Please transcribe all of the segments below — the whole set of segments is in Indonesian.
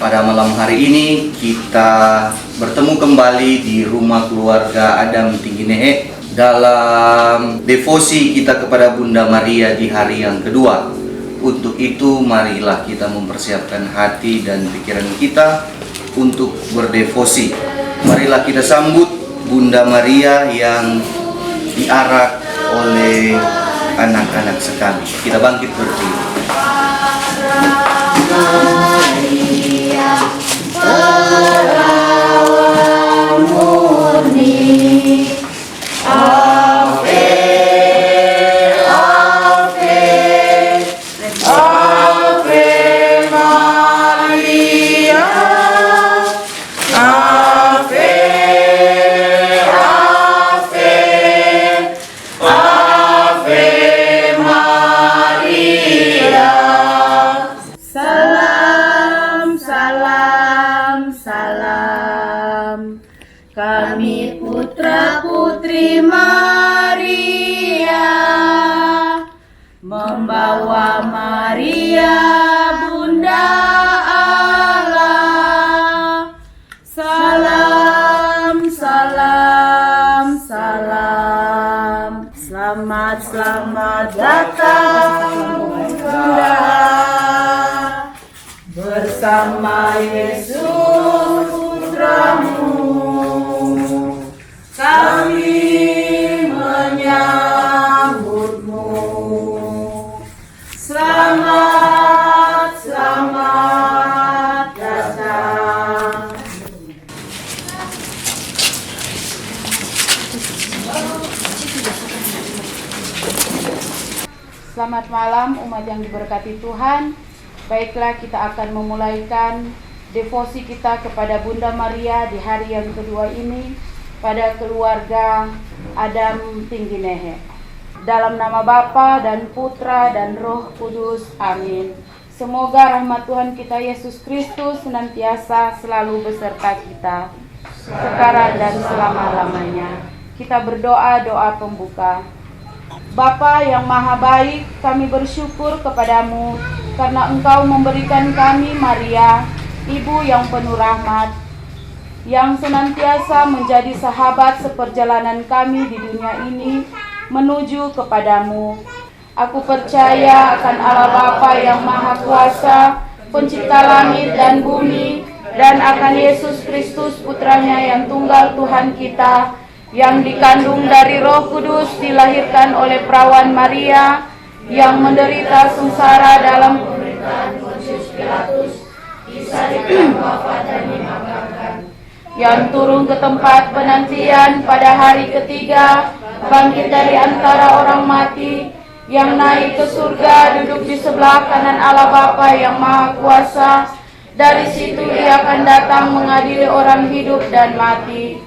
Pada malam hari ini kita bertemu kembali di rumah keluarga Adam Tingginehe dalam devosi kita kepada Bunda Maria di hari yang kedua. Untuk itu marilah kita mempersiapkan hati dan pikiran kita untuk berdevosi. Marilah kita sambut Bunda Maria yang diarak oleh anak-anak sekami. Kita bangkit berdiri. Maria, perawan murni, Ave, Ave, Ave Maria, Ave, Ave, Ave Maria. Salam, salam, salam. Kami putra-putri Maria, membawa Maria Bunda Allah. Salam, salam, salam. Selamat, selamat datang Bunda, bersama Yesus putramu. Kami menyambutmu. Selamat, selamat datang. Selamat malam umat yang diberkati Tuhan. Baiklah, kita akan memulaikan devosi kita kepada Bunda Maria di hari yang kedua ini pada keluarga Adam Tingginehe. Dalam nama Bapa dan Putra dan Roh Kudus. Amin. Semoga rahmat Tuhan kita Yesus Kristus senantiasa selalu beserta kita, sekarang dan selama-lamanya. Kita berdoa doa pembuka. Bapa yang maha baik, kami bersyukur kepadamu karena Engkau memberikan kami Maria, Ibu yang penuh rahmat, yang senantiasa menjadi sahabat seperjalanan kami di dunia ini menuju kepadamu. Aku percaya akan Allah Bapa yang Maha Kuasa, pencipta langit dan bumi, dan akan Yesus Kristus putranya yang tunggal Tuhan kita, yang dikandung dari Roh Kudus, dilahirkan oleh perawan Maria, yang menderita sengsara dalam pemerintahan Pontius Pilatus, disalibkan, wafat dan dimakamkan, yang turun ke tempat penantian pada hari ketiga, bangkit dari antara orang mati, yang naik ke surga, duduk di sebelah kanan Allah Bapa yang Maha Kuasa. Dari situ Ia akan datang mengadili orang hidup dan mati.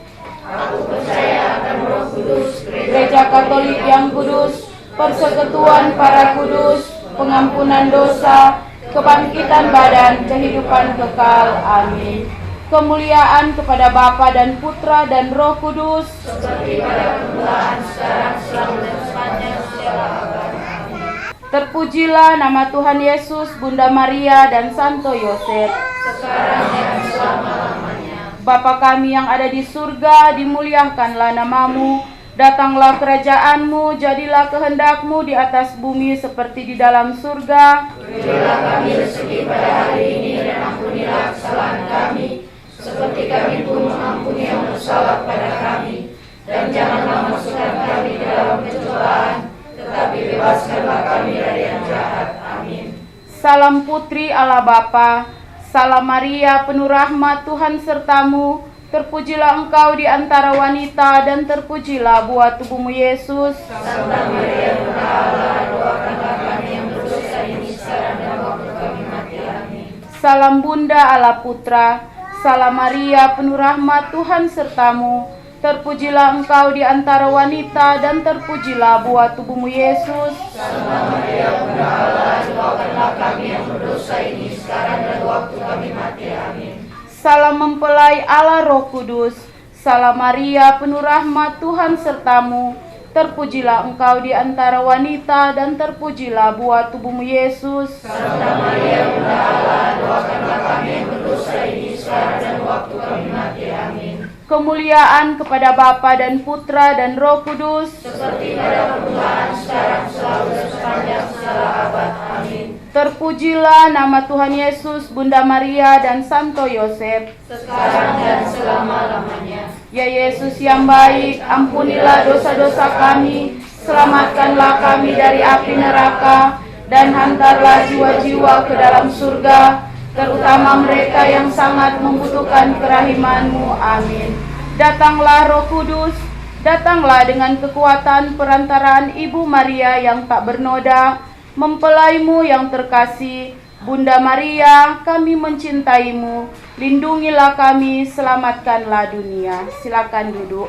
Aku percaya akan Roh Kudus, Gereja Katolik yang kudus, persekutuan para kudus, pengampunan dosa, kebangkitan badan, kehidupan kekal. Amin. Kemuliaan kepada Bapa dan Putra dan Roh Kudus, seperti pada permulaan, sekarang, selalu dan sepanjang segala abad. Amin. Terpujilah nama Tuhan Yesus, Bunda Maria dan Santo Yosef, sekarang dan selama-lamanya. Bapa kami yang ada di surga, dimuliakanlah namamu. Datanglah kerajaan-Mu, jadilah kehendak-Mu di atas bumi seperti di dalam surga. Berilah kami rezeki pada hari ini dan ampunilah kesalahan kami, seperti kami pun mengampuni yang bersalah pada kami. Dan janganlah masukkan kami dalam pencobaan, tetapi bebaskanlah kami dari yang jahat. Amin. Salam Putri Allah Bapa, salam Maria penuh rahmat Tuhan sertamu. Terpujilah engkau di antara wanita, dan terpujilah buah tubuhmu Yesus. Santa Maria Bunda Allah, doakanlah kami yang berdosa ini sekarang dan waktu kami mati. Amin. Salam Bunda Allah Putra, salam Maria penuh rahmat Tuhan sertamu. Terpujilah engkau di antara wanita, dan terpujilah buah tubuhmu Yesus. Santa Maria Bunda Allah, doakanlah kami yang berdosa ini sekarang dan waktu kami mati. Amin. Salam mempelai Allah Roh Kudus, salam Maria penuh rahmat Tuhan sertamu. Terpujilah engkau di antara wanita, dan terpujilah buah tubuhmu Yesus. Santa Maria, Bunda Allah, doakanlah kami yang berdosa ini sekarang dan waktu kami mati. Amin. Kemuliaan kepada Bapa dan Putra dan Roh Kudus, Seperti pada permulaan, sekarang, selalu, dan sepanjang segala abad. Amin. terpujilah nama Tuhan Yesus, Bunda Maria, dan Santo Yosef. Sekarang dan selama-lamanya. Ya Yesus yang baik, ampunilah dosa-dosa kami, selamatkanlah kami dari api neraka, dan hantarlah jiwa-jiwa ke dalam surga, terutama mereka yang sangat membutuhkan kerahiman-Mu. Amin. Datanglah Roh Kudus, datanglah dengan kekuatan perantaraan Ibu Maria yang tak bernoda, mempelai-Mu yang terkasih. Bunda Maria, kami mencintaimu, lindungilah kami, selamatkanlah dunia. Silakan duduk.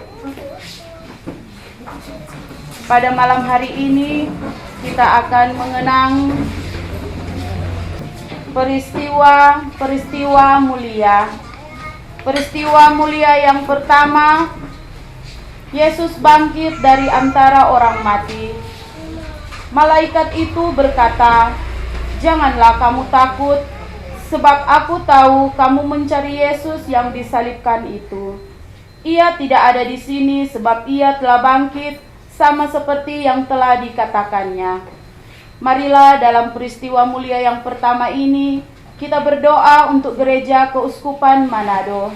Pada malam hari ini kita akan mengenang peristiwa mulia. Peristiwa mulia yang pertama, Yesus bangkit dari antara orang mati. Malaikat itu berkata, "Janganlah kamu takut, sebab aku tahu kamu mencari Yesus yang disalibkan itu. Ia tidak ada di sini sebab ia telah bangkit, sama seperti yang telah dikatakannya." Marilah dalam peristiwa mulia yang pertama ini, kita berdoa untuk Gereja Keuskupan Manado.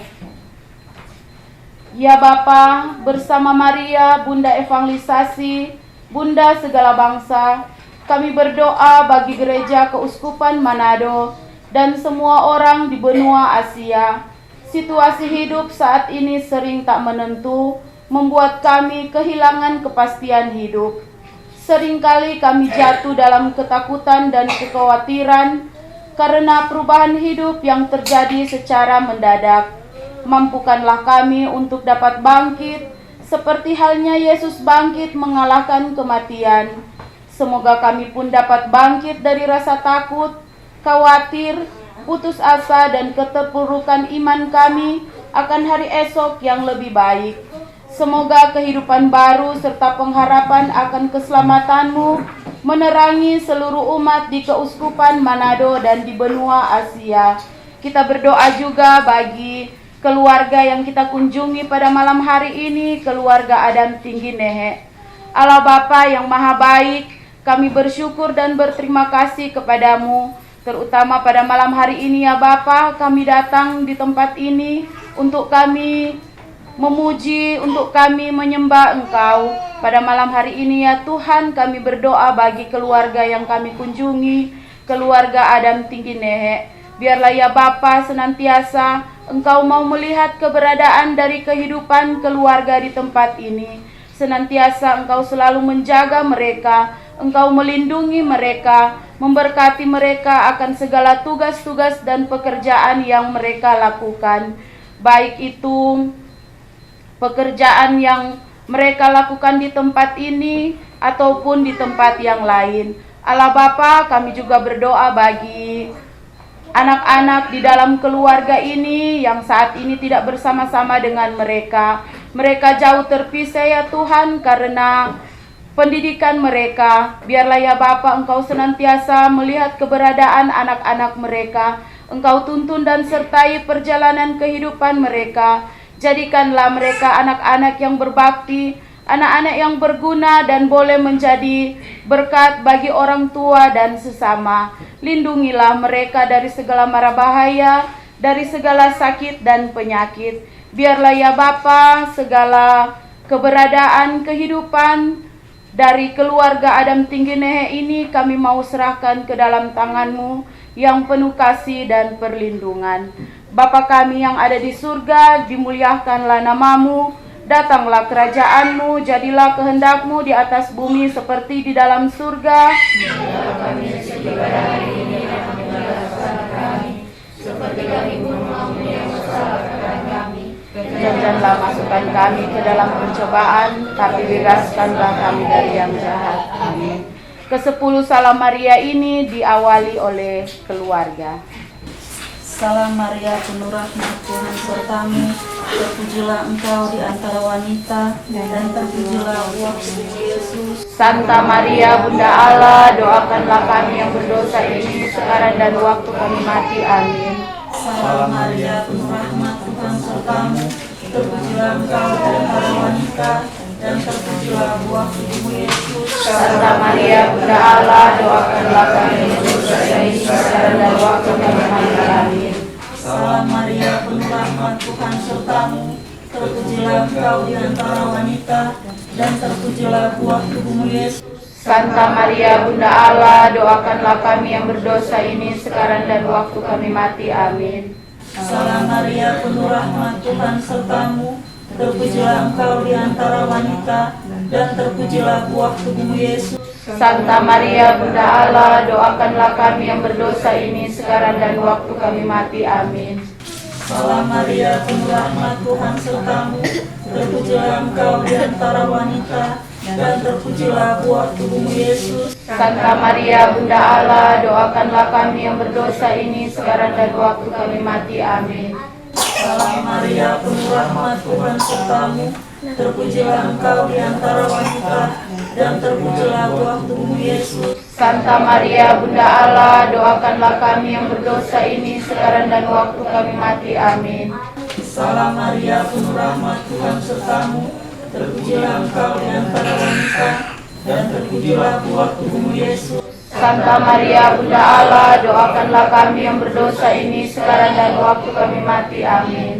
Ya Bapa, bersama Maria, Bunda Evangelisasi, Bunda segala bangsa, kami berdoa bagi Gereja Keuskupan Manado dan semua orang di benua Asia. Situasi hidup saat ini sering tak menentu, membuat kami kehilangan kepastian hidup. Seringkali kami jatuh dalam ketakutan dan kekhawatiran karena perubahan hidup yang terjadi secara mendadak. Mampukanlah kami untuk dapat bangkit, seperti halnya Yesus bangkit mengalahkan kematian. Semoga kami pun dapat bangkit dari rasa takut, khawatir, putus asa, dan keterpurukan iman kami akan hari esok yang lebih baik. Semoga kehidupan baru serta pengharapan akan keselamatan-Mu menerangi seluruh umat di Keuskupan Manado dan di benua Asia. Kita berdoa juga bagi keluarga yang kita kunjungi pada malam hari ini, keluarga Adam Tinggi Nehe. Allah Bapa yang Maha Baik, kami bersyukur dan berterima kasih kepadamu, terutama pada malam hari ini ya Bapa, kami datang di tempat ini untuk kami memuji, untuk kami menyembah Engkau. Pada malam hari ini ya Tuhan, kami berdoa bagi keluarga yang kami kunjungi, keluarga Adam Tinggi Nehe. Biarlah ya Bapa senantiasa Engkau mau melihat keberadaan dari kehidupan keluarga di tempat ini. Senantiasa Engkau selalu menjaga mereka, Engkau melindungi mereka, memberkati mereka akan segala tugas-tugas dan pekerjaan yang mereka lakukan. Baik itu pekerjaan yang mereka lakukan di tempat ini ataupun di tempat yang lain. Allah Bapa, kami juga berdoa bagi anak-anak di dalam keluarga ini yang saat ini tidak bersama-sama dengan mereka. Mereka jauh terpisah ya Tuhan karena pendidikan mereka. Biarlah ya Bapa, Engkau senantiasa melihat keberadaan anak-anak mereka. Engkau tuntun dan sertai perjalanan kehidupan mereka. Jadikanlah mereka anak-anak yang berbakti, anak-anak yang berguna dan boleh menjadi berkat bagi orang tua dan sesama. Lindungilah mereka dari segala mara bahaya, dari segala sakit dan penyakit. Biarlah ya Bapa, segala keberadaan kehidupan dari keluarga Adam Tinggi Nehe ini kami mau serahkan ke dalam tangan-Mu yang penuh kasih dan perlindungan. Bapa kami yang ada di surga, dimuliakanlah nama-Mu. Datanglah kerajaan-Mu, jadilah kehendak-Mu di atas bumi seperti di dalam surga. Kami sekitar hari ini akan mengalaskan kami, seperti kami pun mengampuni yang mensalahkan kami. Dan janganlah masukkan kami ke dalam pencobaan, tapi bebaskanlah kami dari yang jahat. Amin. Ke-10 Salam Maria ini diawali oleh keluarga. Salam Maria, penuh rahmat, Tuhan sertamu. Terpujilah engkau di antara wanita, dan terpujilah buah tubuhmu Yesus. Santa Maria, Bunda Allah, doakanlah kami yang berdosa ini sekarang dan waktu kami mati. Amin. Salam Maria, penuh rahmat, Tuhan sertamu. Terpujilah engkau di antara wanita, dan terpujilah buah tubuhmu Yesus. Santa Maria, Bunda Allah, doakanlah kami yang berdosa ini sekarang dan waktu kami mati. Amin. Salam Maria, penuh rahmat, Tuhan sertamu. Terpujilah engkau di antara wanita, dan terpujilah buah tubuhmu Yesus. Santa Maria, Bunda Allah, doakanlah kami yang berdosa ini sekarang dan waktu kami mati. Amin. Salam Maria, penuh rahmat, Tuhan sertamu. Terpujilah engkau di antara wanita, dan terpujilah buah tubuhmu Yesus. Santa Maria, Bunda Allah, doakanlah kami yang berdosa ini sekarang dan waktu kami mati. Amin. Salam Maria, penuh rahmat, Tuhan sertamu. Terpujilah engkau di antara wanita, dan terpujilah buah tubuhmu Yesus. Santa Maria, Bunda Allah, doakanlah kami yang berdosa ini sekarang dan waktu kami mati. Amin. Salam Maria, penuh rahmat, Tuhan sertamu. Terpujilah engkau di antara wanita, dan terpujilah buah tubuhmu Yesus. Santa Maria, Bunda Allah, doakanlah kami yang berdosa ini sekarang dan waktu kami mati. Amin. Salam Maria, penuh rahmat, Tuhan sertamu. Terpujilah engkau di antara wanita, dan terpujilah buah tubuhmu Yesus. Santa Maria, Bunda Allah, doakanlah kami yang berdosa ini sekarang dan waktu kami mati. Amin.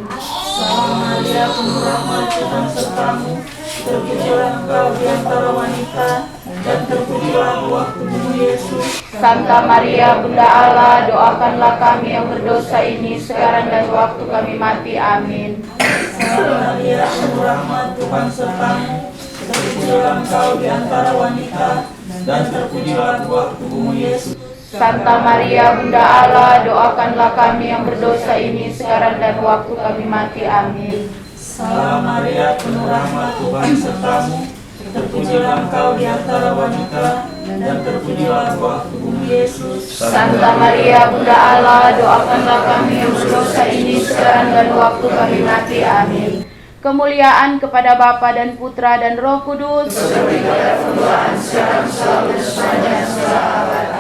Salam Maria, penuh rahmat, Tuhan sertamu. Terpujilah engkau di antara wanita, dan terpujilah buah tubuhmu Yesus. Santa Maria, Bunda Allah, doakanlah kami yang berdosa ini sekarang dan waktu kami mati. Amin. Salam Maria, penuh rahmat, Tuhan sertamu. Terpujilah engkau di antara wanita, dan terpujilah buah tubuhmu Yesus. Santa Maria, Bunda Allah, doakanlah kami yang berdosa ini sekarang dan waktu kami mati. Amin. Salam Maria, penuh rahmat, Tuhan sertamu. Terpujilah engkau di antara wanita, dan terpujilah buah tubuhmu Yesus. Santa Maria, Bunda Allah, doakanlah kami yang berdosa ini sekarang dan waktu kami mati. Amin. Kemuliaan kepada Bapa dan Putra dan Roh Kudus.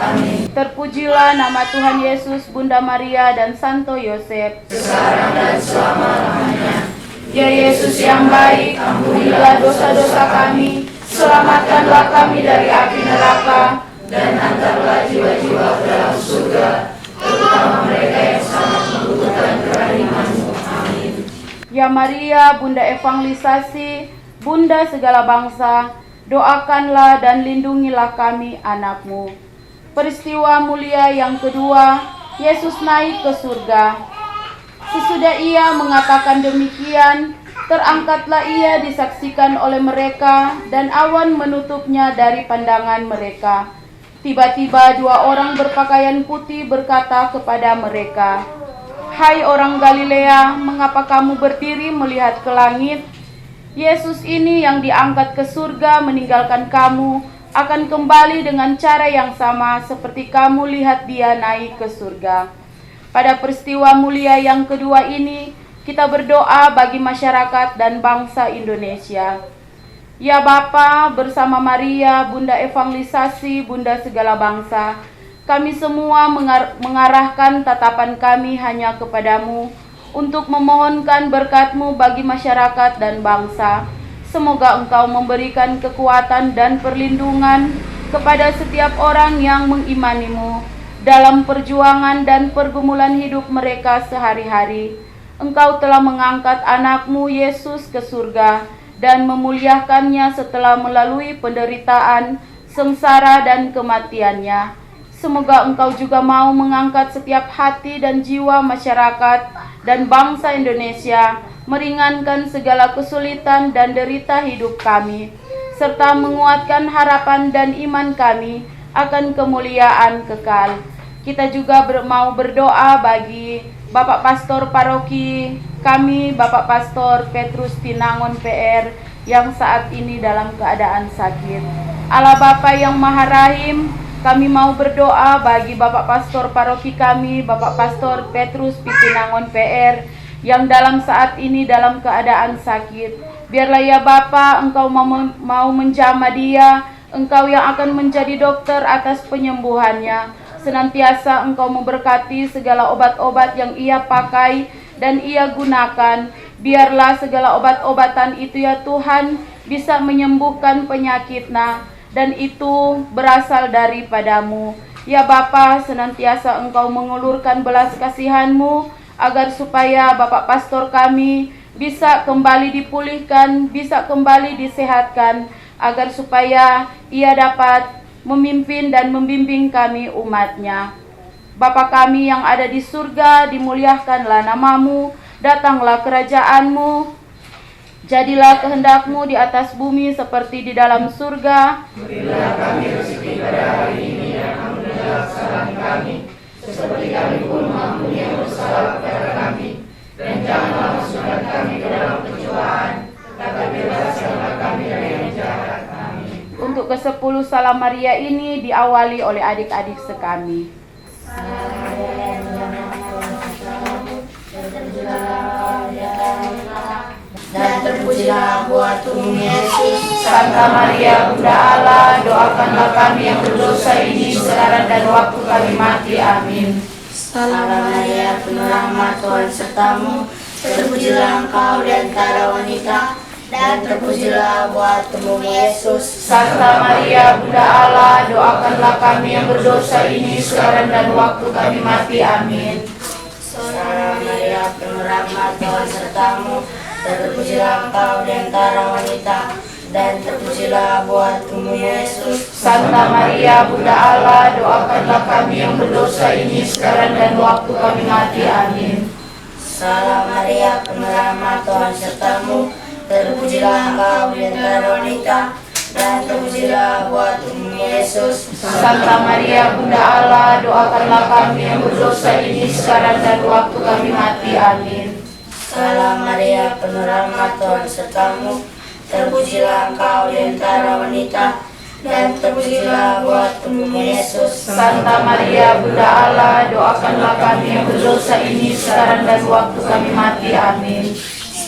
Amin. Terpujilah nama Tuhan Yesus, Bunda Maria dan Santo Yosef. Sekarang dan selama-lamanya. Ya Yesus yang baik, ampunilah dosa-dosa kami, selamatkanlah kami dari api neraka, dan antarlah jiwa-jiwa ke dalam surga, terutama mereka yang sangat membutuhkan kerahiman-Mu. Amin. Ya Maria, Bunda Evangelisasi, Bunda segala bangsa, doakanlah dan lindungilah kami anak-Mu. Peristiwa mulia yang kedua, Yesus naik ke surga. Sesudah ia mengatakan demikian, terangkatlah ia disaksikan oleh mereka, dan awan menutupnya dari pandangan mereka. Tiba-tiba dua orang berpakaian putih berkata kepada mereka, "Hai orang Galilea, mengapa kamu berdiri melihat ke langit? Yesus ini yang diangkat ke surga meninggalkan kamu, akan kembali dengan cara yang sama seperti kamu lihat dia naik ke surga." Pada peristiwa mulia yang kedua ini, kita berdoa bagi masyarakat dan bangsa Indonesia. Ya Bapa, bersama Maria, Bunda Evangelisasi, Bunda segala bangsa, kami semua mengarahkan tatapan kami hanya kepadamu untuk memohonkan berkat-Mu bagi masyarakat dan bangsa. Semoga Engkau memberikan kekuatan dan perlindungan kepada setiap orang yang mengimani-Mu dalam perjuangan dan pergumulan hidup mereka sehari-hari. Engkau telah mengangkat anak-Mu Yesus ke surga dan memuliakannya setelah melalui penderitaan, sengsara, dan kematiannya. Semoga Engkau juga mau mengangkat setiap hati dan jiwa masyarakat dan bangsa Indonesia, meringankan segala kesulitan dan derita hidup kami, serta menguatkan harapan dan iman kami akan kemuliaan kekal. Kita juga mau berdoa bagi Bapak Pastor Paroki kami, Bapak Pastor Petrus Tinangon PR, yang saat ini dalam keadaan sakit. Allah Bapa yang Maha Rahim, Kami mau berdoa bagi Bapak Pastor Paroki kami, Bapak Pastor Petrus Pitinangon PR, yang dalam saat ini dalam keadaan sakit. Biarlah ya Bapa, Engkau mau menjamah dia, Engkau yang akan menjadi dokter atas penyembuhannya. Senantiasa Engkau memberkati segala obat-obat yang ia pakai dan ia gunakan. Biarlah segala obat-obatan itu ya Tuhan bisa menyembuhkan penyakitnya, dan itu berasal daripadamu. Ya Bapa, senantiasa Engkau mengulurkan belas kasihan-Mu agar supaya Bapak Pastor kami bisa kembali dipulihkan, bisa kembali disehatkan, agar supaya ia dapat memimpin dan membimbing kami umat-Nya. Bapa kami yang ada di surga, dimuliakanlah nama-Mu, datanglah kerajaan-Mu, jadilah kehendak-Mu di atas bumi seperti di dalam surga. Berilah kami rezeki pada hari ini dan ampunilah kesalahan kami, seperti kami pun mengampuni yang bersalah kepada kami. Dan janganlah masukkan kami ke dalam pencobaan, tapi bebaskanlah kami dari yang jahat. Amin. Untuk ke-10 Salam Maria ini diawali oleh adik-adik sekami. Dan terpujilah buah tubuh Yesus. Santa Maria Bunda Allah, doakanlah kami yang berdosa ini sekarang dan waktu kami mati. Amin. Salam Maria, penuh rahmat, Tuhan sertamu. Terpujilah engkau di antara wanita, dan terpujilah buah tubuhmu Yesus. Santa Maria Bunda Allah, doakanlah kami yang berdosa ini sekarang dan waktu kami mati. Amin. Salam Maria, penuh rahmat, Tuhan sertamu. Terpujilah engkau di antara wanita, dan terpujilah buah tubuhmu Yesus. Santa Maria Bunda Allah, doakanlah kami yang berdosa ini sekarang dan waktu kami mati. Amin. Salam Maria, penuh rahmat, Tuhan sertamu. Terpujilah engkau di antara wanita, dan terpujilah buah tubuhmu Yesus. Santa Maria Bunda Allah, doakanlah kami yang berdosa ini sekarang dan waktu kami mati. Amin. Salam Maria, penuh rahmat, Tuhan sertamu. Terpujilah engkau di antara wanita, dan terpujilah buah tubuhmu Yesus. Santa Maria Bunda Allah, doakanlah kami yang berdosa ini sekarang dan waktu kami mati. Amin.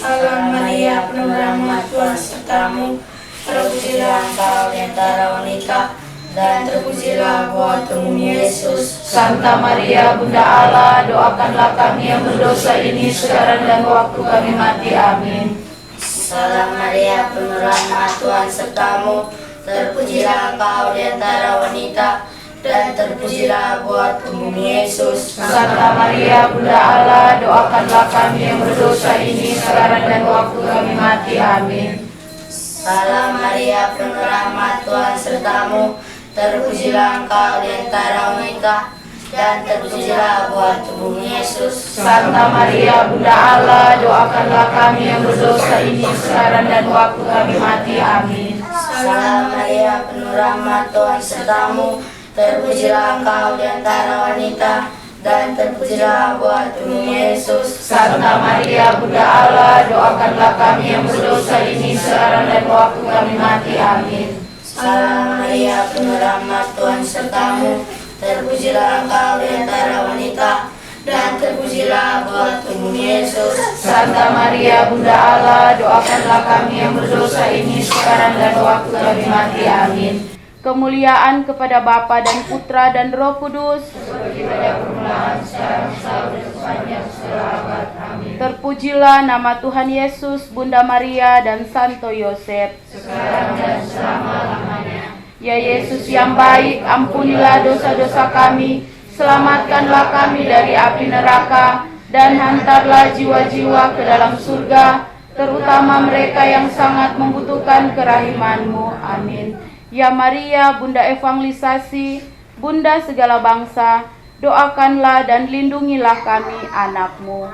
Salam Maria, penuh rahmat, Tuhan sertamu. Terpujilah engkau di antara wanita, dan terpujilah buah tubuhmu Yesus. Santa Maria Bunda Allah, doakanlah kami yang berdosa ini sekarang dan waktu kami mati. Amin. Salam Maria, penuh rahmat, Tuhan sertamu. Terpujilah engkau di antara wanita, dan terpujilah buah tubuhmu Yesus. Santa Maria Bunda Allah, doakanlah kami yang berdosa ini sekarang dan waktu kami mati. Amin. Salam Maria, penuh rahmat, Tuhan sertamu. Terpujilah engkau di antara wanita, dan terpujilah buah tubuhmu Yesus. Santa Maria Bunda Allah, doakanlah kami yang berdosa ini sekarang dan waktu kami mati. Amin. Salam Maria, penuh rahmat, Tuhan sertamu. Terpujilah engkau di antara wanita, dan terpujilah buah tubuhmu Yesus. Santa Maria Bunda Allah, doakanlah kami yang berdosa ini sekarang dan waktu kami mati. Amin. Salam Maria, penuh rahmat, Tuhan sertamu. Terpujilah engkau di antara wanita, dan terpujilah buah tubuhmu Yesus. Santa Maria Bunda Allah, doakanlah kami yang berdosa ini sekarang dan waktu kami mati. Amin. Kemuliaan kepada Bapa dan Putra dan Roh Kudus, seperti pada permulaan, sekarang, selalu, dan sepanjang segala abad. Amin. Terpujilah nama Tuhan Yesus, Bunda Maria, dan Santo Yosef, sekarang dan selama-lamanya. Ya Yesus yang baik, ampunilah dosa-dosa kami, selamatkanlah kami dari api neraka, dan hantarlah jiwa-jiwa ke dalam surga, terutama mereka yang sangat membutuhkan kerahiman-Mu. Amin. Ya Maria, Bunda evangelisasi, Bunda segala bangsa, doakanlah dan lindungilah kami, anak-Mu.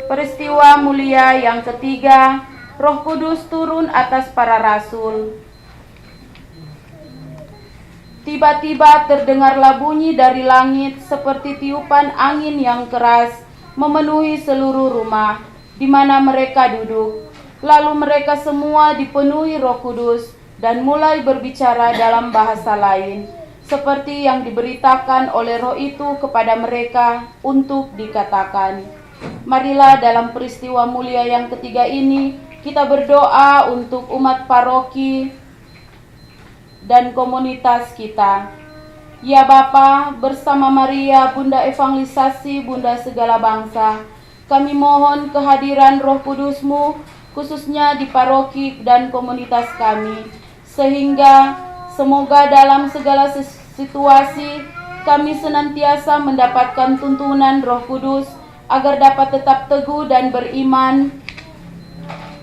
Peristiwa mulia yang ketiga, Roh Kudus turun atas para rasul. Tiba-tiba terdengarlah bunyi dari langit seperti tiupan angin yang keras memenuhi seluruh rumah di mana mereka duduk. Lalu mereka semua dipenuhi Roh Kudus dan mulai berbicara dalam bahasa lain seperti yang diberitakan oleh Roh itu kepada mereka untuk dikatakan. Marilah dalam peristiwa mulia yang ketiga ini kita berdoa untuk umat paroki dan komunitas kita. Ya Bapa, bersama Maria, Bunda Evangelisasi, Bunda segala bangsa, kami mohon kehadiran Roh Kudus-Mu, khususnya di paroki dan komunitas kami, sehingga semoga dalam segala situasi kami senantiasa mendapatkan tuntunan Roh Kudus agar dapat tetap teguh dan beriman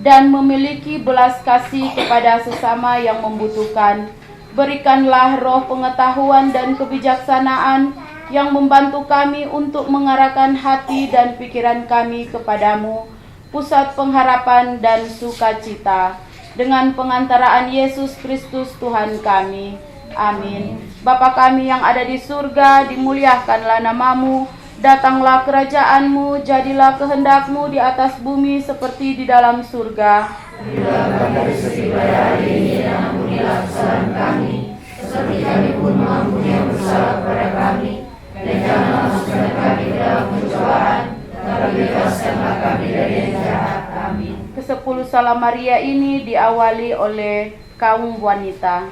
dan memiliki belas kasih kepada sesama yang membutuhkan. Berikanlah roh pengetahuan dan kebijaksanaan yang membantu kami untuk mengarahkan hati dan pikiran kami kepadamu, pusat pengharapan dan sukacita, dengan pengantaraan Yesus Kristus Tuhan kami. Amin. Bapa kami yang ada di surga, dimuliakanlah namamu, datanglah kerajaan-Mu, jadilah kehendak-Mu di atas bumi seperti di dalam surga. Berilah kami rezeki pada hari ini dan ampunilah kesalahan kami, seperti kami pun mengampuni yang bersalah kepada kami. Dan janganlah masukkan kami ke dalam pencobaan, tapi bebaskanlah kami dari yang jahat. Amin. Ke-10 Salam Maria ini diawali oleh kaum wanita.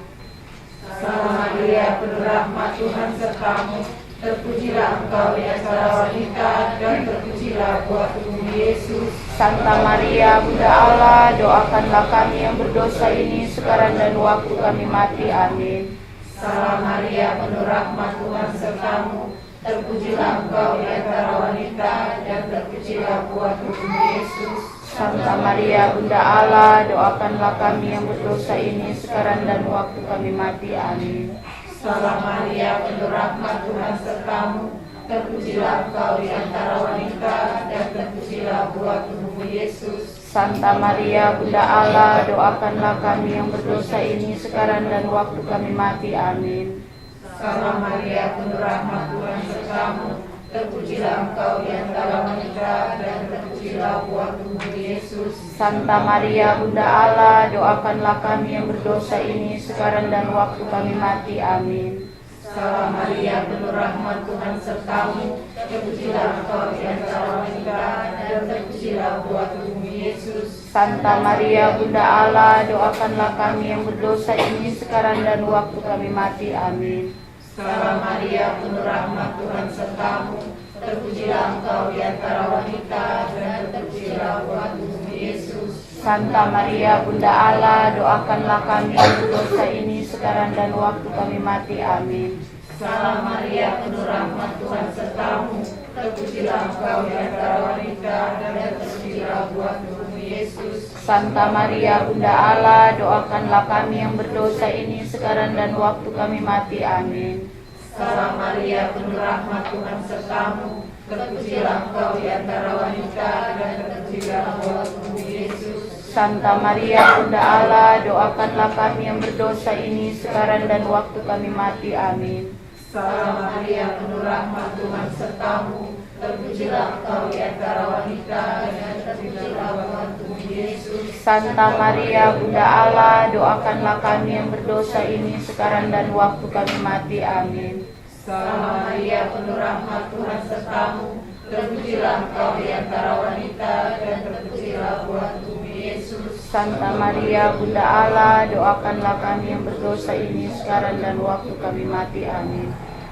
Salam Maria, penuh rahmat, Tuhan sertamu. Terpujilah engkau di antara wanita, dan terpujilah buah tubuhmu Yesus. Santa Maria, Bunda Allah, doakanlah kami yang berdosa ini sekarang dan waktu kami mati. Amin. Salam Maria, penuh rahmat, Tuhan sertamu. Terpujilah engkau di antara wanita, dan terpujilah buah tubuhmu Yesus. Santa Maria, Bunda Allah, doakanlah kami yang berdosa ini sekarang dan waktu kami mati. Amin. Salam Maria, penuh rahmat, Tuhan sertamu. Terpujilah engkau di antara wanita, dan terpujilah buah tubuhmu Yesus. Santa Maria, Bunda Allah, doakanlah kami yang berdosa ini sekarang dan waktu kami mati. Amin. Salam Maria, penuh rahmat, Tuhan sertamu. Terpujilah engkau di antara wanita, dan terpujilah buah tubuhmu Yesus. Santa Maria, Bunda Allah, doakanlah kami yang berdosa ini sekarang dan waktu kami mati. Amin. Salam Maria, penuh rahmat, Tuhan sertamu. Terpujilah engkau di antara wanita, dan terpujilah buah tubuhmu Yesus. Santa Maria, Bunda Allah, doakanlah kami yang berdosa ini sekarang dan waktu kami mati. Amin. Salam Maria, penuh rahmat, Tuhan sertamu. Terpujilah engkau di antara wanita, dan terpujilah buah tubuhmu Yesus. Santa Maria, Bunda Allah, doakanlah kami yang berdosa ini sekarang dan waktu kami mati. Amin. Salam Maria, penuh rahmat, Tuhan sertamu. Terpujilah engkau di antara wanita, dan terpujilah buah tubuhmu Yesus. Santa Maria, Bunda Allah, doakanlah kami yang berdosa ini sekarang dan waktu kami mati. Amin. Salam Maria, penuh rahmat, Tuhan sertamu. Terpujilah engkau di antara wanita, dan terpujilah buah tubuhmu Yesus. Santa Maria, Bunda Allah, doakanlah kami yang berdosa ini sekarang dan waktu kami mati. Amin. Salam Maria, penuh rahmat, Tuhan sertamu. Terpujilah engkau di antara wanita, dan terpujilah buah tubuhmu Yesus. Santa Maria, Bunda Allah, doakanlah kami yang berdosa ini sekarang dan waktu kami mati. Amin. Salam Maria, penuh rahmat, Tuhan sertamu. Terpujilah engkau di antara wanita, dan terpujilah buah tubuhmu Yesus. Santa Maria, Bunda Allah, doakanlah kami yang berdosa ini sekarang dan waktu kami mati. Amin.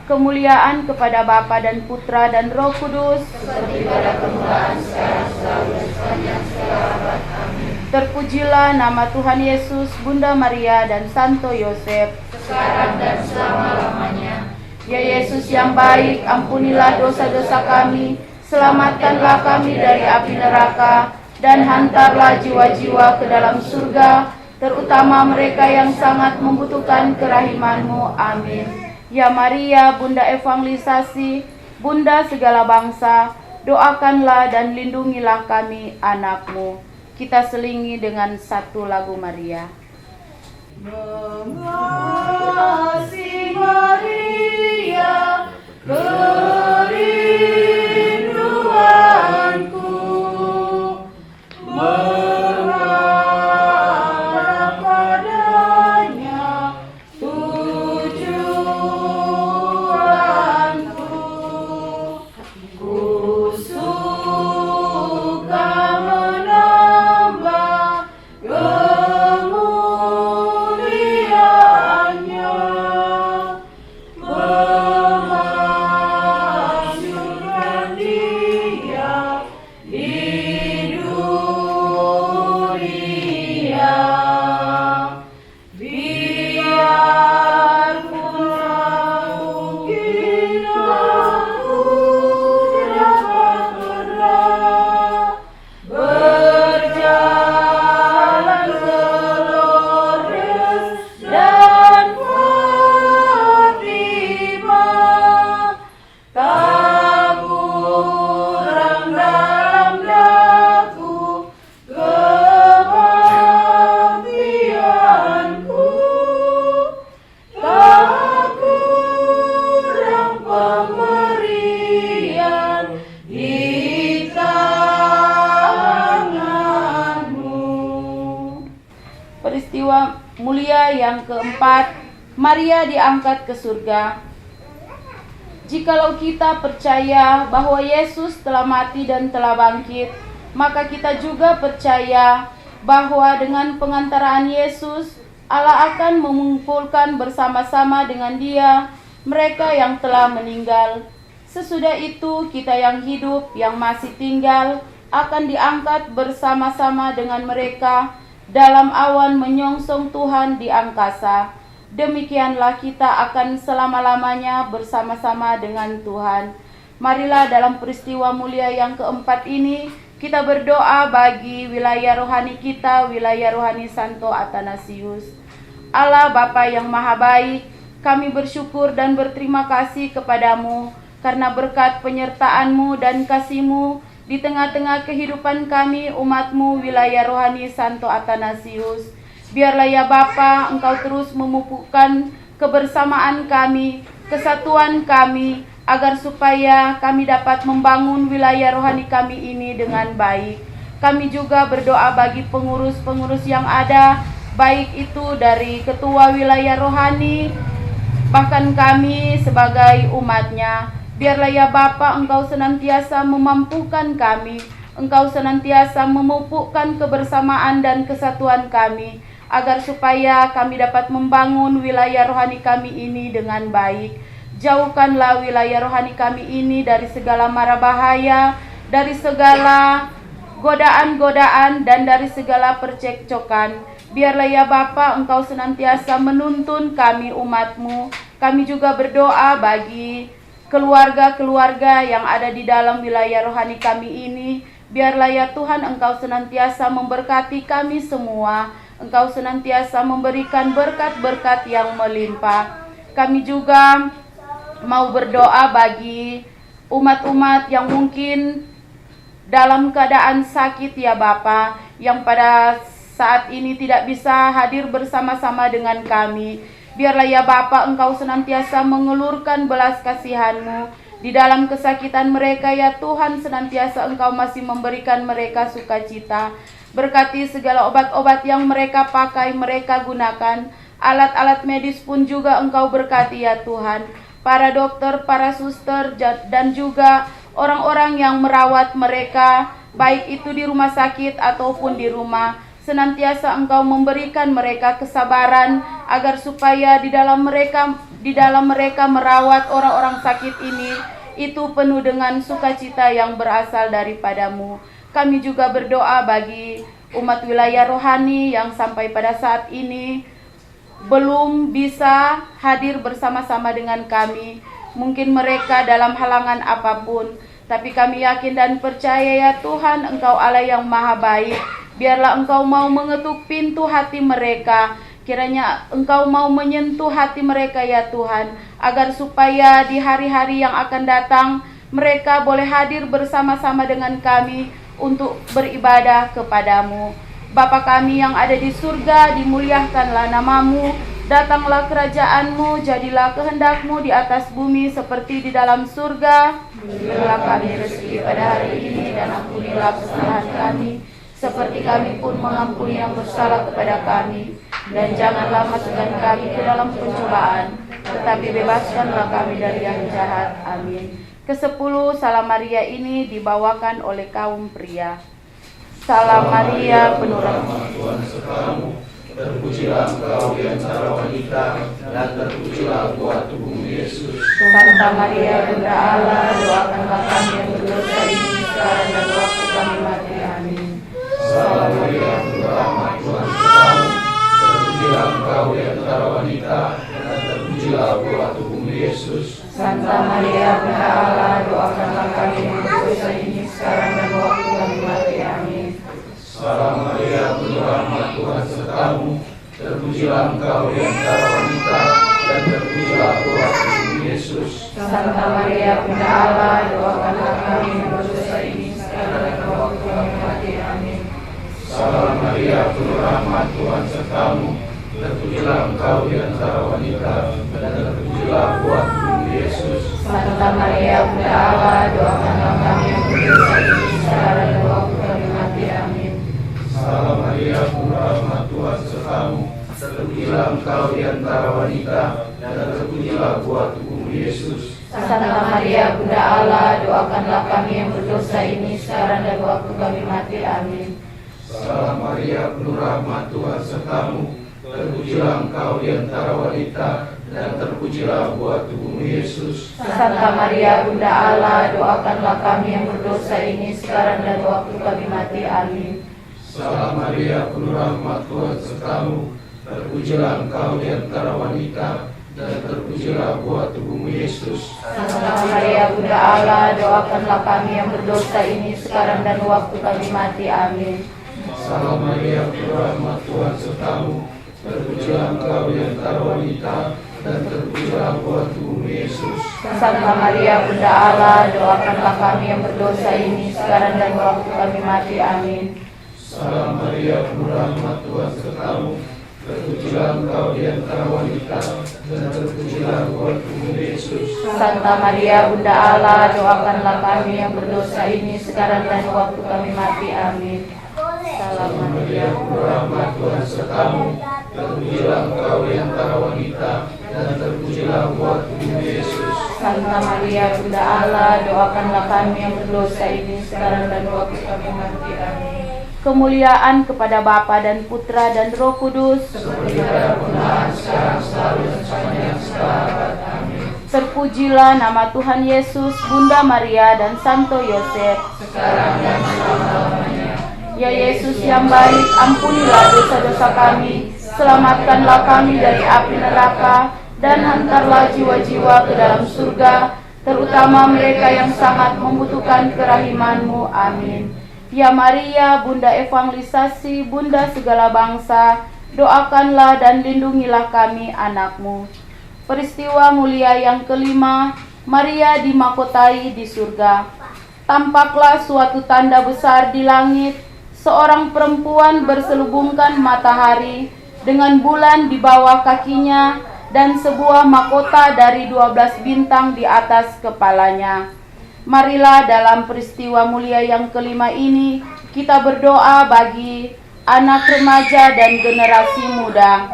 Kemuliaan kepada Bapa dan Putra dan Roh Kudus, Seperti pada permulaan, sekarang, selalu, dan sepanjang segala abad. Amin. Terpujilah nama Tuhan Yesus, Bunda Maria dan Santo Yosef, Sekarang dan selama-lamanya. Ya Yesus yang baik, ampunilah dosa-dosa kami, selamatkanlah kami dari api neraka, dan hantarlah jiwa-jiwa ke dalam surga, terutama mereka yang sangat membutuhkan kerahiman-Mu. Amin. Ya Maria, Bunda Evangelisasi, Bunda segala bangsa, doakanlah dan lindungilah kami, anak-Mu. Kita selingi dengan satu lagu Maria. Mengasihi Maria, kerinduanku, mengharap padanya tujuan. yang keempat, Maria diangkat ke surga. Jikalau kita percaya bahwa Yesus telah mati dan telah bangkit, maka kita juga percaya bahwa dengan pengantaraan Yesus, Allah akan mengumpulkan bersama-sama dengan Dia mereka yang telah meninggal. Sesudah itu kita yang hidup, yang masih tinggal, akan diangkat bersama-sama dengan mereka dalam awan menyongsong Tuhan di angkasa. Demikianlah kita akan selama-lamanya bersama-sama dengan Tuhan. Marilah dalam peristiwa mulia yang keempat ini kita berdoa bagi wilayah rohani kita, wilayah rohani Santo Athanasius. Allah Bapa yang Maha Baik, kami bersyukur dan berterima kasih kepadamu karena berkat penyertaan-Mu dan kasih-Mu di tengah-tengah kehidupan kami, umat-Mu, wilayah rohani Santo Athanasius. Biarlah ya Bapa, Engkau terus memupukkan kebersamaan kami, kesatuan kami, agar supaya kami dapat membangun wilayah rohani kami ini dengan baik. Kami juga berdoa bagi pengurus-pengurus yang ada, baik itu dari ketua wilayah rohani, bahkan kami sebagai umatnya. Biarlah ya Bapa, Engkau senantiasa memampukan kami, Engkau senantiasa memupukkan kebersamaan dan kesatuan kami, agar supaya kami dapat membangun wilayah rohani kami ini dengan baik. Jauhkanlah wilayah rohani kami ini dari segala mara bahaya, dari segala godaan-godaan, dan dari segala percekcokan. Biarlah ya Bapa, Engkau senantiasa menuntun kami umat-Mu. Kami juga berdoa bagi keluarga-keluarga yang ada di dalam wilayah rohani kami ini. Biarlah ya Tuhan, Engkau senantiasa memberkati kami semua. Engkau senantiasa memberikan berkat-berkat yang melimpah. Kami juga mau berdoa bagi umat-umat yang mungkin dalam keadaan sakit ya Bapa, yang pada saat ini tidak bisa hadir bersama-sama dengan kami. Biarlah ya Bapa, Engkau senantiasa mengelurkan belas kasihan-Mu di dalam kesakitan mereka ya Tuhan. Senantiasa Engkau masih memberikan mereka sukacita. Berkati segala obat-obat yang mereka pakai, mereka gunakan. Alat-alat medis pun juga Engkau berkati ya Tuhan. Para dokter, para suster, dan juga orang-orang yang merawat mereka, baik itu di rumah sakit ataupun di rumah. Senantiasa Engkau memberikan mereka kesabaran, agar supaya di dalam mereka merawat orang-orang sakit ini, itu penuh dengan sukacita yang berasal daripada-Mu. Kami juga berdoa bagi umat wilayah rohani yang sampai pada saat ini belum bisa hadir bersama-sama dengan kami. Mungkin mereka dalam halangan apapun, tapi kami yakin dan percaya ya Tuhan, Engkau Allah yang Maha Baik. Biarlah Engkau mau mengetuk pintu hati mereka. Kiranya Engkau mau menyentuh hati mereka ya Tuhan, agar supaya di hari-hari yang akan datang mereka boleh hadir bersama-sama dengan kami untuk beribadah kepadamu. Bapa kami yang ada di surga, dimuliakanlah nama-Mu, datanglah kerajaan-Mu, jadilah kehendak-Mu di atas bumi seperti di dalam surga. Berilah kami rezeki pada hari ini, dan ampunilah kesalahan kami, seperti kami pun mengampuni yang bersalah kepada kami. Dan janganlah masukkan kami ke dalam pencobaan, tetapi bebaskanlah kami dari yang jahat. Amin. Ke-10 Salam Maria ini dibawakan oleh kaum pria. Salam Maria, penuh rahmat, Tuhan sertamu, terpujilah Engkau di antara wanita, dan terpujilah buah tubuhmu Yesus. Santa Maria, Bunda Allah, doakanlah kami yang berdosa ini sekarang dan waktu kami mati. Amin. Salam Maria, penuh rahmat, Tuhan sertamu, terpujilah Engkau di antara wanita, dan terpujilah buah tubuhmu Yesus. Santa Maria, Bunda Allah, doakanlah kami yang berdosa ini sekarang dan waktu kami mati. Amin. Salam Maria, penuh rahmat, Tuhan sertamu, terpujilah Engkau di antara wanita, dan terpujilah buah tubuhmu Yesus. Santa Maria, Bunda Allah, doakanlah kami yang berdosa ini sekarang dan waktu kami mati. Amin. Salam Maria, penuh rahmat, Tuhan sertamu, terpujilah Engkau di antara wanita, dan terpujilah buah tubuhmu Yesus. Santa Maria, Bunda Allah, doakanlah kami yang berdosa ini sekarang dan waktu kami mati. Amin. Salam Maria, penuh rahmat, Tuhan sertamu, terpujilah Terpujilah engkau di antara wanita, dan terpujilah buah tubuhmu Yesus. Santa Maria Bunda Allah, doakanlah kami yang berdosa ini sekarang dan waktu kami mati. Amin. Salam Maria, penuh rahmat, Tuhan sertamu. Terpujilah engkau di antara wanita, dan terpujilah buah tubuhmu Yesus. Santa Maria Bunda Allah, doakanlah kami yang berdosa ini sekarang dan waktu kami mati. Amin. Salam Maria, penuh rahmat, Tuhan sertamu. Terpujilah engkau di antara wanita, dan terpujilah buah tubuhmu Yesus. Santa Maria Bunda Allah, doakanlah kami yang berdosa ini sekarang dan waktu kami mati. Amin. Salam Maria, penuh rahmat, Tuhan sertamu. Terpujilah engkau di antara wanita, dan terpujilah buah tubuhmu Yesus. Santa Maria Bunda Allah, doakanlah kami yang berdosa ini sekarang dan waktu kami mati. Amin. Salam Maria, penuh rahmat, Tuhan sertamu. Terpujilah engkau di antara wanita, dan terpujilah buah tubuhmu Yesus. Santa Maria Bunda Allah, doakanlah kami yang berdosa ini sekarang dan waktu kami mati. Amin. Salam Maria, penuh rahmat, Tuhan sertamu. Terpujilah engkau di antara wanita, dan terpujilah buah tubuhmu Yesus. Santa Maria Bunda Allah, doakanlah kami yang berdosa ini sekarang dan waktu kami mati. Amin. Kemuliaan kepada Bapa dan Putra dan Roh Kudus. Seperti pada permulaan, sekarang, selalu, dan sepanjang segala abad. Amin. Terpujilah nama Tuhan Yesus, Bunda Maria dan Santo Yosef. Sekarang dan selama-lamanya. Ya Yesus yang baik, ampunilah dosa-dosa kami, selamatkanlah kami dari api neraka, dan hantarlah jiwa-jiwa ke dalam surga, terutama mereka yang sangat membutuhkan kerahiman-Mu. Amin. Ya Maria, Bunda Evangelisasi, Bunda segala bangsa, doakanlah dan lindungilah kami anak-Mu. Peristiwa mulia yang kelima, Maria dimahkotai di surga. Tampaklah suatu tanda besar di langit, seorang perempuan berselubungkan matahari dengan bulan di bawah kakinya dan sebuah mahkota dari 12 bintang di atas kepalanya. Marilah dalam peristiwa mulia yang kelima ini kita berdoa bagi anak remaja dan generasi muda.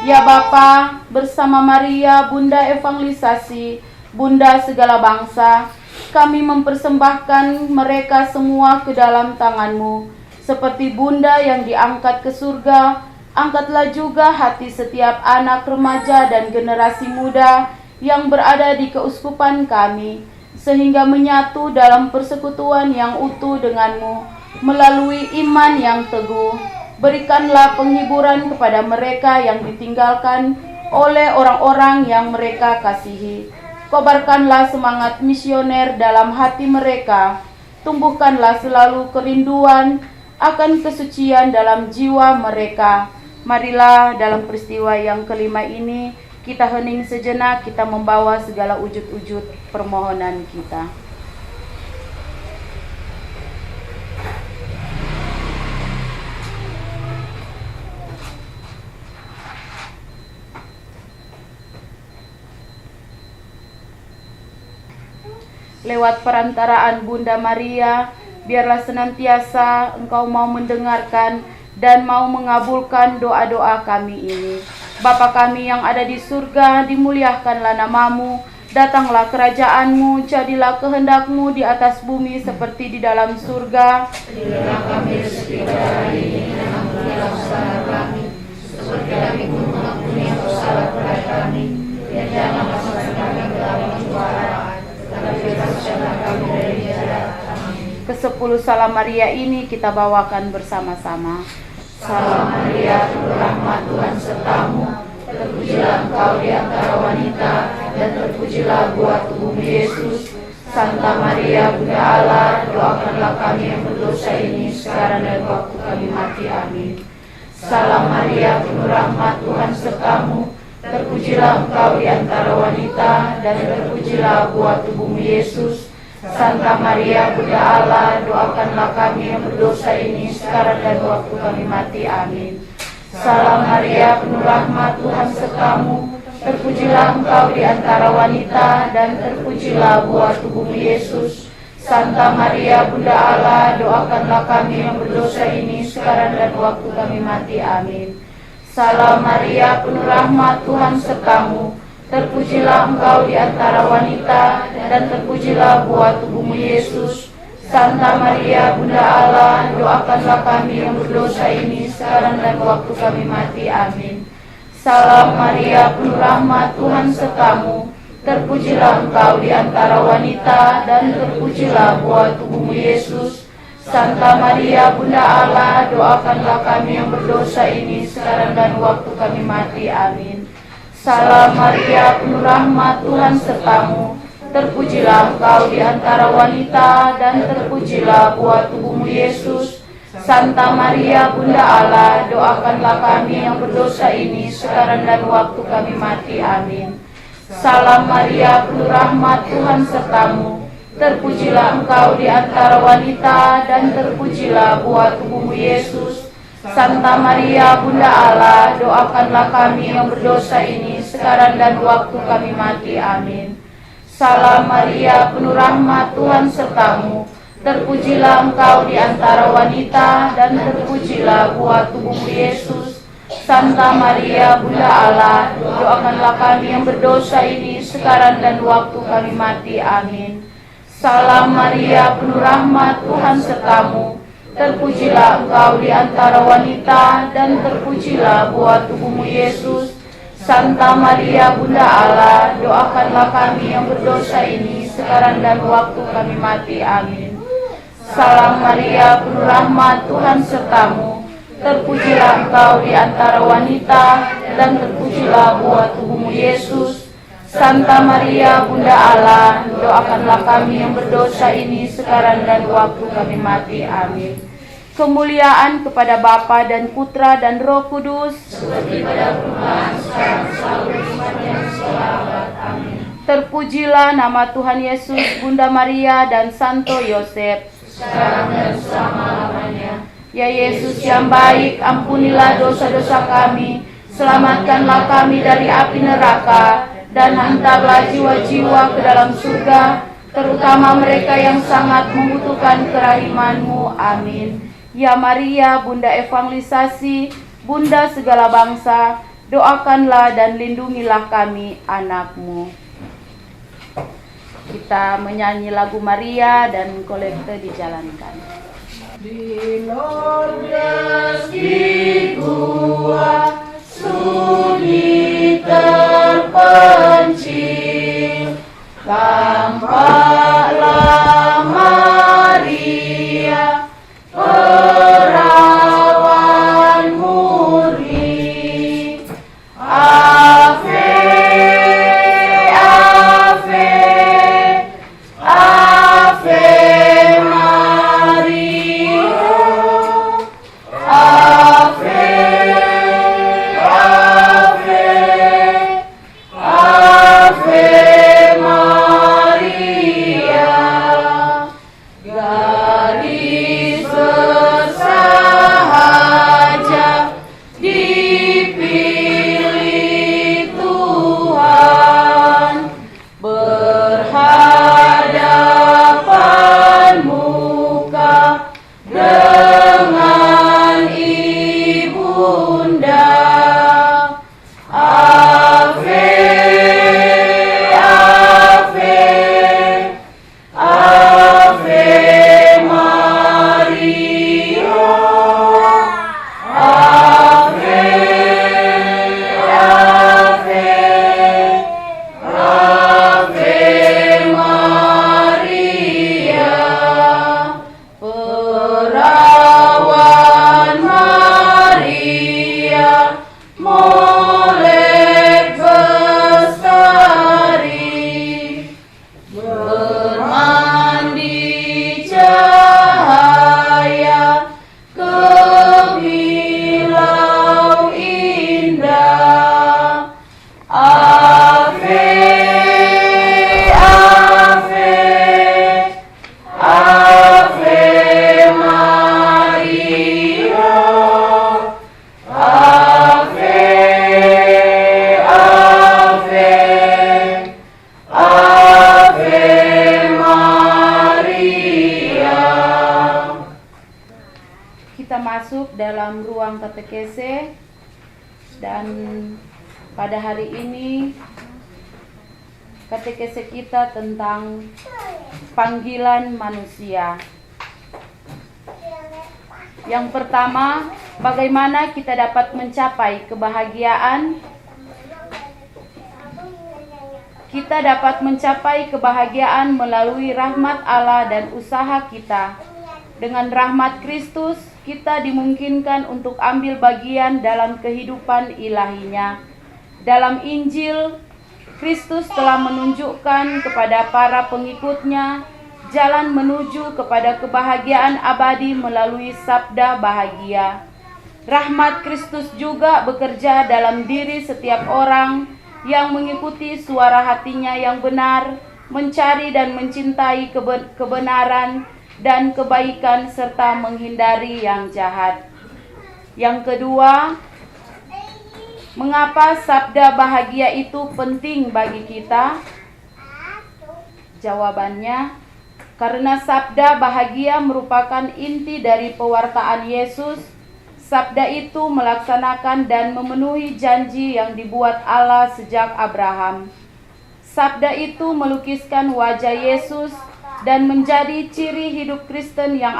Ya Bapa, bersama Maria, Bunda Evangelisasi, Bunda segala bangsa, kami mempersembahkan mereka semua ke dalam tangan-Mu. Seperti Bunda yang diangkat ke surga, angkatlah juga hati setiap anak remaja dan generasi muda yang berada di keuskupan kami, sehingga menyatu dalam persekutuan yang utuh denganmu melalui iman yang teguh. Berikanlah penghiburan kepada mereka yang ditinggalkan oleh orang-orang yang mereka kasihi. Kobarkanlah semangat misioner dalam hati mereka. Tumbuhkanlah selalu kerinduan akan kesucian dalam jiwa mereka. Marilah dalam peristiwa yang kelima ini kita hening sejenak, kita membawa segala wujud-wujud permohonan kita. Lewat perantaraan Bunda Maria, biarlah senantiasa Engkau mau mendengarkan dan mau mengabulkan doa-doa kami ini. Bapa kami yang ada di surga, dimuliakanlah nama-Mu, datanglah kerajaan-Mu, jadilah kehendak-Mu di atas bumi seperti di dalam surga. Berilah kami rezeki pada hari ini, dan ampunilah kesalahan kami, seperti kami pun mengampuni yang bersalah kepada kami, dan jangan masukkan kami ke dalam pencobaan, tetapi bebaskanlah kami dari jahat. Amin. Ke-10 Salam Maria ini kita bawakan bersama-sama. Salam Maria, penuh rahmat, Tuhan sertamu. Terpujilah engkau di antara wanita, dan terpujilah buah tubuhmu Yesus. Santa Maria, Bunda Allah, doakanlah kami yang berdosa ini sekarang dan waktu kami mati. Amin. Salam Maria, penuh rahmat, Tuhan sertamu. Terpujilah engkau di antara wanita, dan terpujilah buah tubuhmu Yesus. Santa Maria, Bunda Allah, doakanlah kami yang berdosa ini sekarang dan waktu kami mati. Amin. Salam Maria, penuh rahmat, Tuhan sertamu. Terpujilah engkau di antara wanita, dan terpujilah buah tubuhmu Yesus. Santa Maria, Bunda Allah, doakanlah kami yang berdosa ini sekarang dan waktu kami mati. Amin. Salam Maria, penuh rahmat, Tuhan sertamu. Terpujilah engkau di antara wanita, dan terpujilah buah tubuhmu Yesus. Santa Maria, Bunda Allah, doakanlah kami yang berdosa ini sekarang dan waktu kami mati. Amin. Salam Maria, penuh rahmat, Tuhan sertamu. Terpujilah engkau di antara wanita, dan terpujilah buah tubuhmu Yesus. Santa Maria, Bunda Allah, doakanlah kami yang berdosa ini sekarang dan waktu kami mati. Amin. Salam Maria, penuh rahmat, Tuhan sertamu. Terpujilah engkau di antara wanita, dan terpujilah buah tubuhmu Yesus. Santa Maria, Bunda Allah, doakanlah kami yang berdosa ini sekarang dan waktu kami mati. Amin. Salam Maria, penuh rahmat, Tuhan sertamu. Terpujilah engkau di antara wanita, dan terpujilah buah tubuhmu Yesus. Santa Maria, Bunda Allah, doakanlah kami yang berdosa ini sekarang dan waktu kami mati. Amin. Salam Maria, penuh rahmat, Tuhan sertamu. Terpujilah engkau di antara wanita, dan terpujilah buah tubuhmu Yesus. Santa Maria, Bunda Allah, doakanlah kami yang berdosa ini sekarang dan waktu kami mati. Amin. Salam Maria, penuh rahmat, Tuhan sertamu. Terpujilah engkau di antara wanita, dan terpujilah buah tubuhmu Yesus. Santa Maria, Bunda Allah, doakanlah kami yang berdosa ini sekarang dan waktu kami mati. Amin. Salam Maria, penuh rahmat, Tuhan sertamu. Terpujilah engkau di antara wanita, dan terpujilah buah tubuhmu Yesus. Santa Maria, Bunda Allah, doakanlah kami yang berdosa ini sekarang dan waktu kami mati. Amin. Kemuliaan kepada Bapa dan Putra dan Roh Kudus, seperti pada permulaan, sekarang, selalu, di zaman selawat. Amin. Terpujilah nama Tuhan Yesus, Bunda Maria, dan Santo Yosef, sekarang dan selama-lamanya. Ya Yesus yang baik, ampunilah dosa-dosa kami, selamatkanlah kami dari api neraka, dan hantarlah jiwa-jiwa ke dalam surga, terutama mereka yang sangat membutuhkan kerahiman-Mu. Amin. Ya Maria, Bunda evangelisasi, Bunda segala bangsa, doakanlah dan lindungilah kami, anak-Mu. Kita menyanyi lagu Maria dan kolekte dijalankan. Di Lourdes di gua sunyi terpencil, tampaklah Maria, perawan murni. Ave, Ave, Ave Maria. Ave, Ave, Ave Maria. Garis bersahaja dipilih Tuhan, berhadapan muka dengan Ibunda. Ave, Ave, Ave Maria. Ave, Ave, Ave Maria. Perawan Maria, molek bestari, bermandi cahaya kebilau indah. Ave, Ave, Ave Maria. Ave, Ave, Ave Maria. Kita masuk dalam ruang katekese. Dan pada hari ini katekese kita tentang panggilan manusia. Yang pertama, bagaimana kita dapat mencapai kebahagiaan? Kita dapat mencapai kebahagiaan melalui rahmat Allah dan usaha kita. Dengan rahmat Kristus, kita dimungkinkan untuk ambil bagian dalam kehidupan ilahinya. Dalam Injil, Kristus telah menunjukkan kepada para pengikutnya jalan menuju kepada kebahagiaan abadi melalui sabda bahagia. Rahmat Kristus juga bekerja dalam diri setiap orang yang mengikuti suara hatinya yang benar, mencari dan mencintai kebenaran dan kebaikan serta menghindari yang jahat. Yang kedua, mengapa sabda bahagia itu penting bagi kita? Jawabannya, karena sabda bahagia merupakan inti dari pewartaan Yesus. Sabda itu melaksanakan dan memenuhi janji yang dibuat Allah sejak Abraham. Sabda itu melukiskan wajah Yesus dan menjadi ciri hidup Kristen yang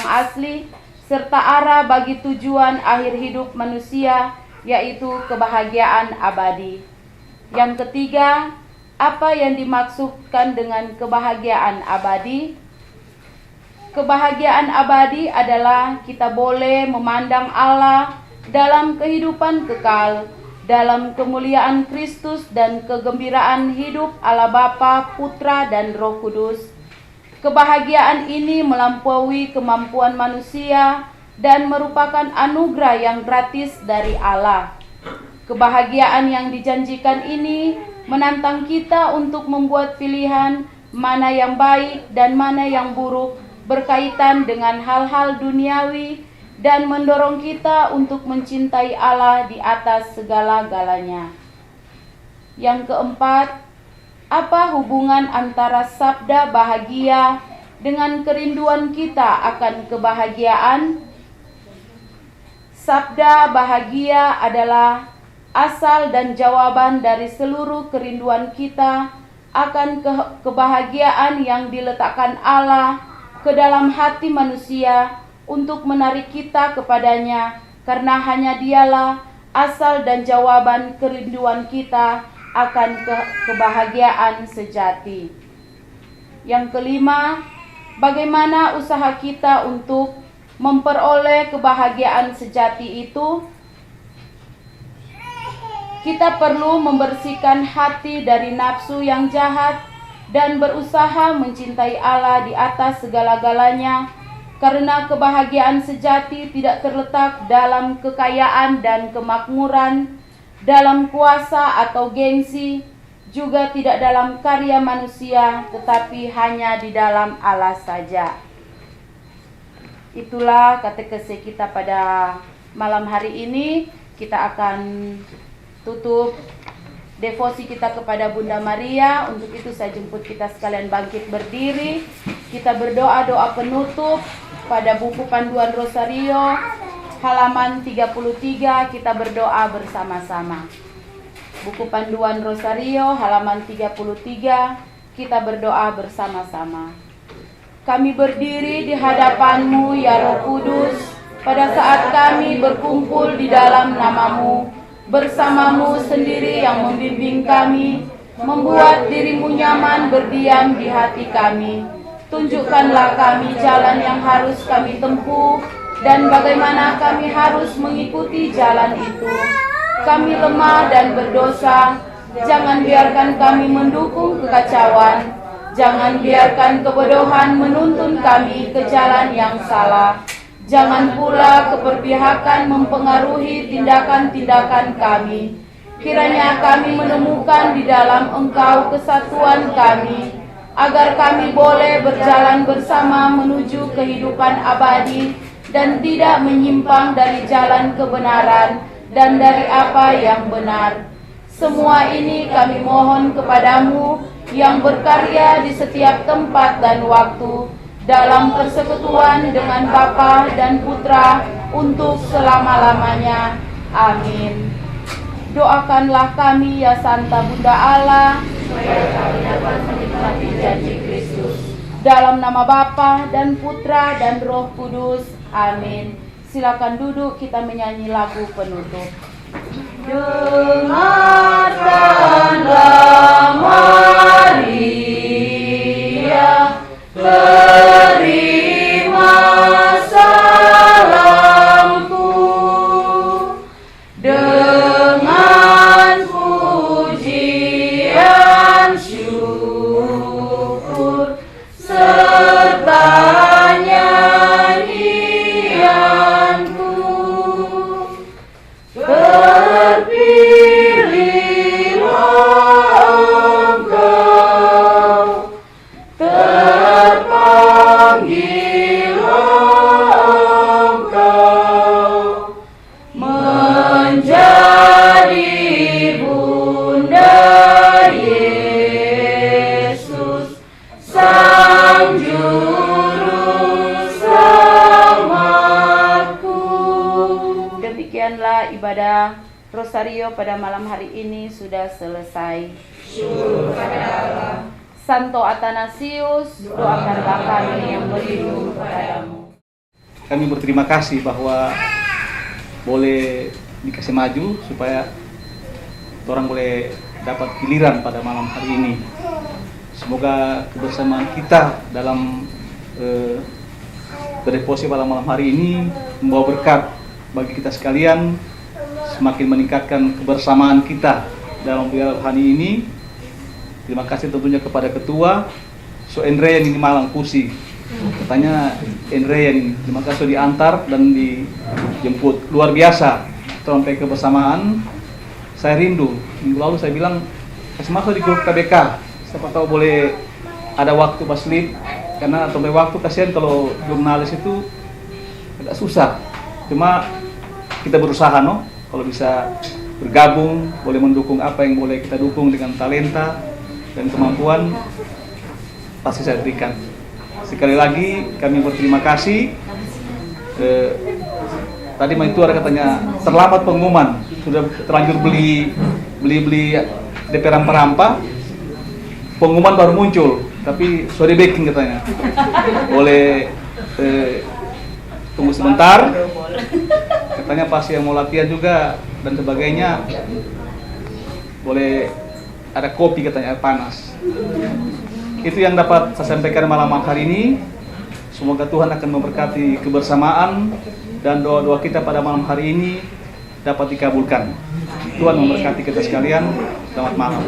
asli serta arah bagi tujuan akhir hidup manusia, yaitu kebahagiaan abadi. Yang ketiga, apa yang dimaksudkan dengan kebahagiaan abadi? Kebahagiaan abadi adalah kita boleh memandang Allah dalam kehidupan kekal, dalam kemuliaan Kristus dan kegembiraan hidup Allah Bapa, Putra, dan Roh Kudus. Kebahagiaan ini melampaui kemampuan manusia dan merupakan anugerah yang gratis dari Allah. Kebahagiaan yang dijanjikan ini menantang kita untuk membuat pilihan mana yang baik dan mana yang buruk berkaitan dengan hal-hal duniawi dan mendorong kita untuk mencintai Allah di atas segala-galanya. Yang keempat, apa hubungan antara sabda bahagia dengan kerinduan kita akan kebahagiaan? Sabda bahagia adalah asal dan jawaban dari seluruh kerinduan kita akan kebahagiaan yang diletakkan Allah ke dalam hati manusia untuk menarik kita kepadanya, karena hanya Dialah asal dan jawaban kerinduan kita akan kebahagiaan sejati. Yang kelima, bagaimana usaha kita untuk memperoleh kebahagiaan sejati itu? Kita perlu membersihkan hati dari nafsu yang jahat dan berusaha mencintai Allah di atas segala-galanya, karena kebahagiaan sejati tidak terletak dalam kekayaan dan kemakmuran, dalam kuasa atau gengsi, juga tidak dalam karya manusia, tetapi hanya di dalam Allah saja. Itulah katekese kita pada malam hari ini. Kita akan tutup devosi kita kepada Bunda Maria. Untuk itu saya jemput kita sekalian bangkit berdiri. Kita berdoa doa penutup pada buku Panduan Rosario halaman 33. Kita berdoa bersama-sama. Buku Panduan Rosario halaman 33. Kita berdoa bersama-sama. Kami berdiri di hadapan-Mu ya Roh Kudus, pada saat kami berkumpul di dalam nama-Mu. Bersama-Mu sendiri yang membimbing kami, membuat diri-Mu nyaman berdiam di hati kami. Tunjukkanlah kami jalan yang harus kami tempuh dan bagaimana kami harus mengikuti jalan itu. Kami lemah dan berdosa, jangan biarkan kami mendukung kekacauan. Jangan biarkan kebodohan menuntun kami ke jalan yang salah. Jangan pula keberpihakan mempengaruhi tindakan-tindakan kami. Kiranya kami menemukan di dalam Engkau kesatuan kami, agar kami boleh berjalan bersama menuju kehidupan abadi dan tidak menyimpang dari jalan kebenaran dan dari apa yang benar. Semua ini kami mohon kepadamu yang berkarya di setiap tempat dan waktu, dalam persekutuan dengan Bapa dan Putra untuk selama-lamanya. Amin. Doakanlah kami ya Santa Bunda Allah, supaya kami dapat menikmati janji Kristus. dalam nama Bapa dan Putra dan Roh Kudus. Amin. Silakan duduk, kita menyanyi lagu penutup. Dengarkanlah Maria, terima salamku, dengan pujian syukur serta nyanyianku. Terpilihlah engkau, terpanggillah engkau, menjadi Bunda Yesus, Sang Juru Selamatku. Demikianlah ibadah Rosario pada malam hari ini sudah selesai. Syukur pada Allah. Santo Athanasius, doakanlah kami yang berlindung kepadamu. Kami berterima kasih bahwa boleh dikasih maju supaya orang boleh dapat giliran pada malam hari ini. Semoga kebersamaan kita dalam berdeposisi pada malam hari ini membawa berkat bagi kita sekalian, semakin meningkatkan kebersamaan kita dalam hari ini. Terima kasih tentunya kepada Ketua So Enrean ini Malang Kursi. Katanya Enrean ini, terima kasih diantar dan dijemput. Luar biasa sampai kebersamaan. Saya rindu. Minggu lalu saya bilang kasih masuk di grup KBK. Siapa tahu boleh ada waktu pas lead, karena sampai waktu kasihan kalau jurnalis itu agak susah. Cuma kita berusaha kalau bisa bergabung, boleh mendukung apa yang boleh kita dukung dengan talenta dan kemampuan, pasti saya berikan. Sekali lagi kami berterima kasih. Tadi itu ada katanya terlambat pengumuman, sudah terlanjur beli DP rampa-rampa, pengumuman baru muncul, tapi sorry backing katanya. Boleh tunggu sebentar. Katanya pas yang mau latihan juga dan sebagainya, boleh ada kopi katanya, air panas. Itu yang dapat saya sampaikan malam hari ini. Semoga Tuhan akan memberkati kebersamaan dan doa-doa kita pada malam hari ini dapat dikabulkan. Tuhan memberkati kita sekalian. Selamat malam.